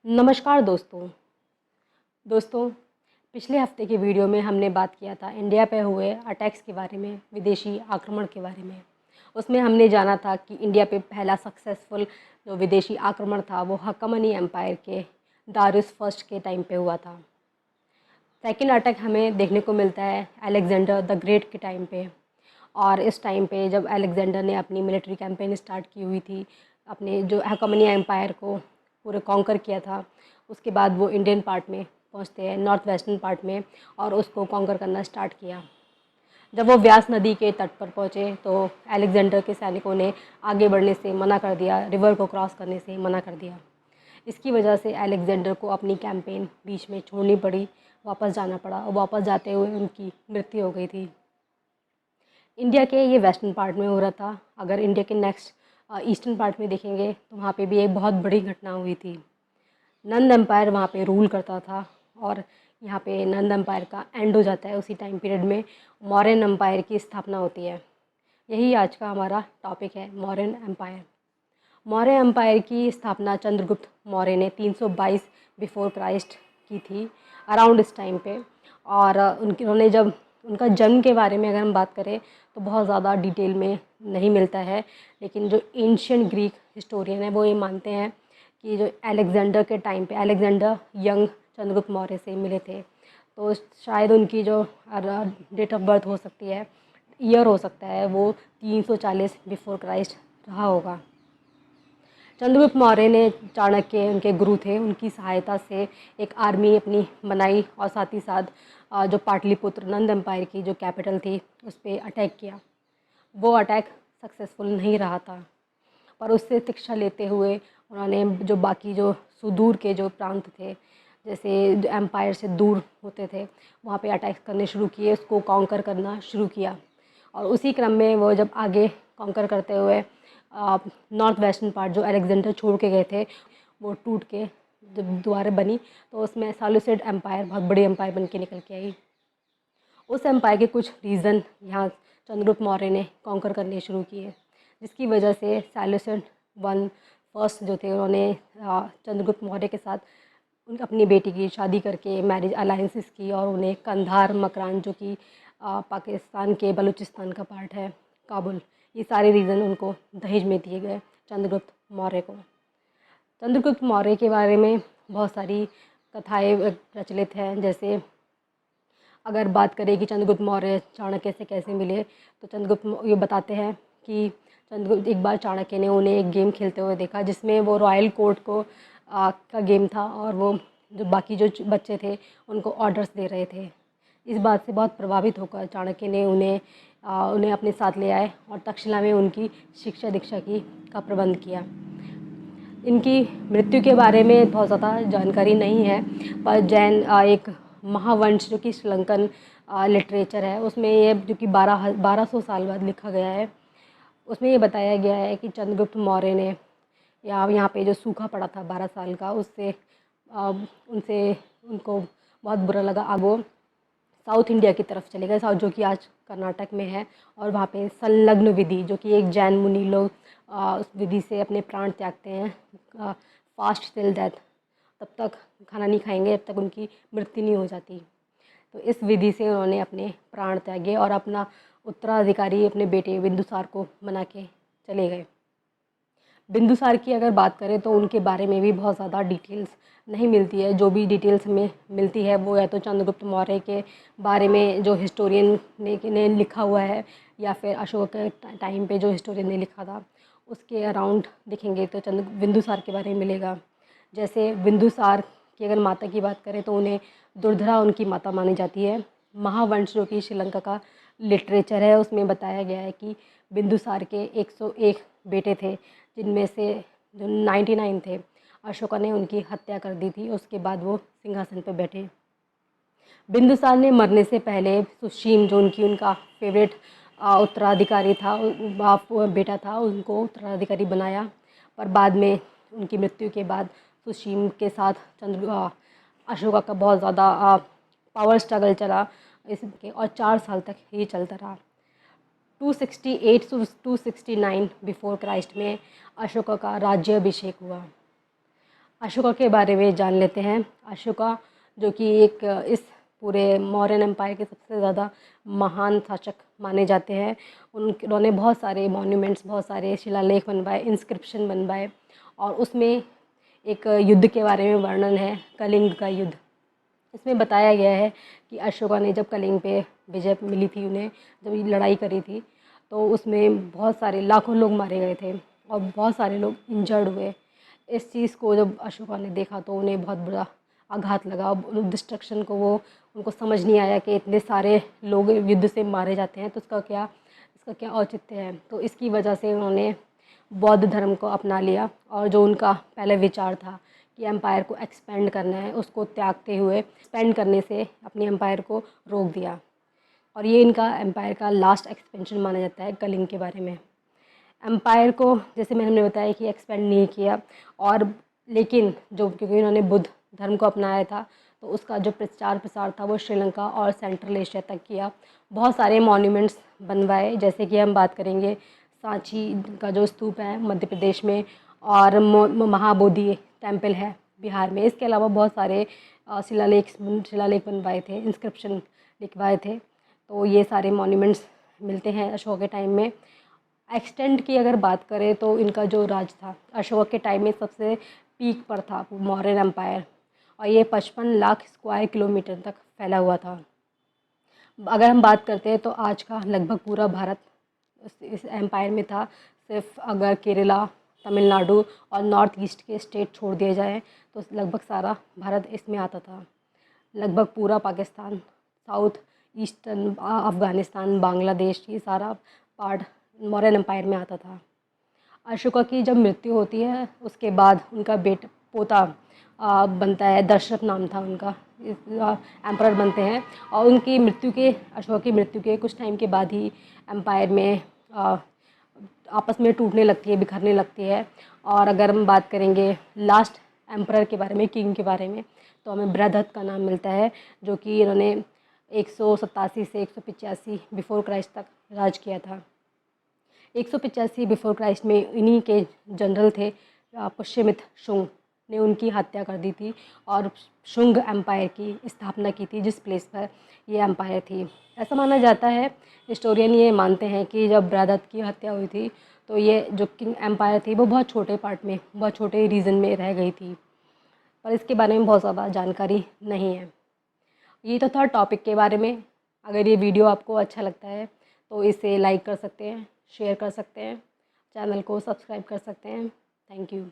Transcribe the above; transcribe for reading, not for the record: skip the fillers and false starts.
नमस्कार दोस्तों पिछले हफ्ते की वीडियो में हमने बात किया था इंडिया पे हुए अटैक्स के बारे में, विदेशी आक्रमण के बारे में। उसमें हमने जाना था कि इंडिया पे पहला सक्सेसफुल जो विदेशी आक्रमण था वो हक्कमनी एम्पायर के दारियुस फर्स्ट के टाइम पे हुआ था। सेकंड अटैक हमें देखने को मिलता है अलेक्जेंडर द ग्रेट के टाइम पे। और इस टाइम पे जब अलेक्जेंडर ने अपनी मिलिट्री कैंपेन स्टार्ट की हुई थी, अपने जो हक्कमनी एम्पायर को पूरे कॉन्कर किया था, उसके बाद वो इंडियन पार्ट में पहुंचते हैं, नॉर्थ वेस्टर्न पार्ट में, और उसको कॉन्कर करना स्टार्ट किया। जब वो व्यास नदी के तट पर पहुँचे तो अलेक्जेंडर के सैनिकों ने आगे बढ़ने से मना कर दिया, रिवर को क्रॉस करने से मना कर दिया। इसकी वजह से अलेक्जेंडर को अपनी कैंपेन बीच में छोड़नी पड़ी, वापस जाना पड़ा, और वापस जाते हुए उनकी मृत्यु हो गई थी। इंडिया के ये वेस्टर्न पार्ट में हो रहा था। अगर इंडिया के नेक्स्ट ईस्टर्न पार्ट में देखेंगे तो वहाँ पे भी एक बहुत बड़ी घटना हुई थी। नंद एम्पायर वहाँ पे रूल करता था, और यहाँ पे नंद एम्पायर का एंड हो जाता है। उसी टाइम पीरियड में मौर्यन एम्पायर की स्थापना होती है। यही आज का हमारा टॉपिक है, मौर्यन एम्पायर। मौर्य एम्पायर की स्थापना चंद्रगुप्त मौर्य ने 322 बिफोर क्राइस्ट की थी, अराउंड इस टाइम पे। और उन्होंने जब उनका जन्म के बारे में अगर हम बात करें तो बहुत ज़्यादा डिटेल में नहीं मिलता है, लेकिन जो एंशियंट ग्रीक हिस्टोरियन है वो ये मानते हैं कि जो अलेक्जेंडर के टाइम पे अलेक्जेंडर यंग चंद्रगुप्त मौर्य से मिले थे, तो शायद उनकी जो डेट ऑफ बर्थ हो सकती है, ईयर हो सकता है, वो 340 बिफोर क्राइस्ट रहा होगा। चंद्रगुप्त मौर्य ने चाणक्य उनके गुरु थे, उनकी सहायता से एक आर्मी अपनी बनाई, और साथ ही साथ जो पाटलिपुत्र नंद एम्पायर की जो कैपिटल थी उस पर अटैक किया। वो अटैक सक्सेसफुल नहीं रहा था, पर उससे शिक्षा लेते हुए उन्होंने जो बाकी जो सुदूर के जो प्रांत थे, जैसे जो एम्पायर से दूर होते थे, वहाँ पे अटैक करने शुरू किए, उसको कॉन्कर करना शुरू किया। और उसी क्रम में वो जब आगे कॉन्कर करते हुए नॉर्थ वेस्टर्न पार्ट जो अलेक्जेंडर छोड़ के गए थे वो टूट के जब दोबारा बनी, तो उसमें सैलूसिड एम्पायर बहुत बड़ी एम्पायर बन के निकल के आई। उस एम्पायर के कुछ रीज़न यहाँ चंद्रगुप्त मौर्य ने कॉन्कर करने शुरू किए, जिसकी वजह से सैलूसिड वन फर्स्ट जो थे उन्होंने चंद्रगुप्त मौर्य के साथ उन अपनी बेटी की शादी करके मैरिज अलायंसेस की, और उन्हें कंधार मकरान जो कि पाकिस्तान के बलूचिस्तान का पार्ट है, काबुल, ये सारे रीज़न उनको दहेज में दिए गए चंद्रगुप्त मौर्य को। चंद्रगुप्त मौर्य के बारे में बहुत सारी कथाएं प्रचलित हैं। जैसे अगर बात करें कि चंद्रगुप्त मौर्य चाणक्य से कैसे मिले, तो चंद्रगुप्त ये बताते हैं कि चंद्रगुप्त एक बार चाणक्य ने उन्हें एक गेम खेलते हुए देखा, जिसमें वो रॉयल कोर्ट को का गेम था, और वो जो बाकी जो बच्चे थे उनको ऑर्डर्स दे रहे थे। इस बात से बहुत प्रभावित होकर चाणक्य ने उन्हें अपने साथ ले आए और तक्षशिला में उनकी शिक्षा दीक्षा की का प्रबंध किया। इनकी मृत्यु के बारे में बहुत ज़्यादा जानकारी नहीं है, पर जैन एक महावंश जो कि श्रीलंकन लिटरेचर है, उसमें ये जो कि 1200 साल बाद लिखा गया है, उसमें ये बताया गया है कि चंद्रगुप्त मौर्य ने यहाँ पे जो सूखा पड़ा था 12 साल का, उससे उनसे उनको बहुत बुरा लगा। अब वो साउथ इंडिया की तरफ चले गए, साउथ जो कि आज कर्नाटक में है, और वहाँ पे संलग्न विधि जो कि एक जैन मुनि लोग उस विधि से अपने प्राण त्यागते हैं, फास्ट टिल डेथ, तब तक खाना नहीं खाएंगे जब तक उनकी मृत्यु नहीं हो जाती। तो इस विधि से उन्होंने अपने प्राण त्यागे और अपना उत्तराधिकारी अपने बेटे बिंदुसार को बना के चले गए। बिंदुसार की अगर बात करें तो उनके बारे में भी बहुत ज़्यादा डिटेल्स नहीं मिलती है। जो भी डिटेल्स में मिलती है वो या तो चंद्रगुप्त मौर्य के बारे में जो हिस्टोरियन ने लिखा हुआ है, या फिर अशोक के टाइम पे जो हिस्टोरियन ने लिखा था उसके अराउंड दिखेंगे तो बिंदुसार के बारे में मिलेगा। जैसे बिंदुसार की अगर माता की बात करें तो उन्हें दुर्धरा उनकी माता मानी जाती है। महावंश जो कि श्रीलंका का लिटरेचर है उसमें बताया गया है कि बिंदुसार के 101 बेटे थे, जिनमें से जो 99 थे अशोका ने उनकी हत्या कर दी थी। उसके बाद वो सिंहासन पर बैठे। बिंदुसार ने मरने से पहले सुशीम जो उनका फेवरेट उत्तराधिकारी था, बाप बेटा था, उनको उत्तराधिकारी बनाया। पर बाद में उनकी मृत्यु के बाद सुशीम के साथ अशोका का बहुत ज़्यादा पावर स्ट्रगल चला इसके, और 4 साल तक ये चलता रहा। 268 टू 269 बिफोर क्राइस्ट में अशोका का राज्याभिषेक हुआ। अशोका के बारे में जान लेते हैं। अशोका जो कि एक इस पूरे मौर्यन एम्पायर के सबसे ज़्यादा महान शासक माने जाते हैं। उन्होंने बहुत सारे मॉन्यूमेंट्स, बहुत सारे शिलालेख बनवाए, इंस्क्रिप्शन बनवाए, और उसमें एक युद्ध के बारे में वर्णन है, कलिंग का युद्ध। इसमें बताया गया है कि अशोका ने जब कलिंग पे विजय मिली थी उन्हें, जब ये लड़ाई करी थी, तो उसमें बहुत सारे लाखों लोग मारे गए थे और बहुत सारे लोग इंजर्ड हुए। इस चीज़ को जब अशोका ने देखा तो उन्हें बहुत बुरा आघात लगा। डिस्ट्रक्शन को वो उनको समझ नहीं आया कि इतने सारे लोग युद्ध से मारे जाते हैं तो इसका क्या औचित्य है। तो इसकी वजह से उन्होंने बौद्ध धर्म को अपना लिया, और जो उनका पहले विचार था कि एम्पायर को एक्सपेंड करना है, उसको त्यागते हुए एक्सपेंड करने से अपने एम्पायर को रोक दिया। और ये इनका एम्पायर का लास्ट एक्सपेंशन माना जाता है कलिंग के बारे में। एम्पायर को जैसे मैंने बताया कि एक्सपेंड नहीं किया, और लेकिन जो क्योंकि उन्होंने बुद्ध धर्म को अपनाया था तो उसका जो प्रचार प्रसार था वो श्रीलंका और सेंट्रल एशिया तक किया। बहुत सारे मॉन्यूमेंट्स बनवाए, जैसे कि हम बात करेंगे सांची का जो स्तूप है मध्य प्रदेश में, और महाबोधि टेम्पल है बिहार में। इसके अलावा बहुत सारे शिलालेख बनवाए थे, इंस्क्रिप्शन लिखवाए थे। तो ये सारे मॉन्यूमेंट्स मिलते हैं अशोक के टाइम में। एक्सटेंट की अगर बात करें तो इनका जो राज था अशोक के टाइम में सबसे पीक पर था मौर्यन एम्पायर, और ये 55 लाख स्क्वायर किलोमीटर तक फैला हुआ था। अगर हम बात करते हैं तो आज का लगभग पूरा भारत इस एम्पायर में था। सिर्फ अगर केरला, तमिलनाडु और नॉर्थ ईस्ट के स्टेट छोड़ दिए जाएँ तो लगभग सारा भारत इसमें आता था। लगभग पूरा पाकिस्तान, साउथ ईस्टर्न अफ़गानिस्तान, बांग्लादेश, ये सारा पार्ट मौर्यन एम्पायर में आता था। अशोका की जब मृत्यु होती है उसके बाद उनका पोता बनता है, दशरथ नाम था उनका, एम्परर बनते हैं। और अशोका की मृत्यु के कुछ टाइम के बाद ही एम्पायर में आपस में टूटने लगती है, बिखरने लगती है। और अगर हम बात करेंगे लास्ट एम्परर के बारे में, किंग के बारे में, तो हमें बृहदत्त का नाम मिलता है, जो कि इन्होंने 187 से 185 बिफोर क्राइस्ट तक राज किया था। 185 बिफोर क्राइस्ट में इन्हीं के जनरल थे पुष्यमित शुंग ने उनकी हत्या कर दी थी और शुंग एम्पायर की स्थापना की थी, जिस प्लेस पर ये एम्पायर थी। ऐसा माना जाता है, हिस्टोरियन ये मानते हैं कि जब बृहदत्त की हत्या हुई थी तो ये जो किंग एम्पायर थी वो बहुत छोटे पार्ट में, बहुत छोटे रीजन में रह गई थी, पर इसके बारे में बहुत ज़्यादा जानकारी नहीं है। ये तो था टॉपिक के बारे में। अगर ये वीडियो आपको अच्छा लगता है तो इसे लाइक कर सकते हैं, शेयर कर सकते हैं, चैनल को सब्सक्राइब कर सकते हैं। Thank you.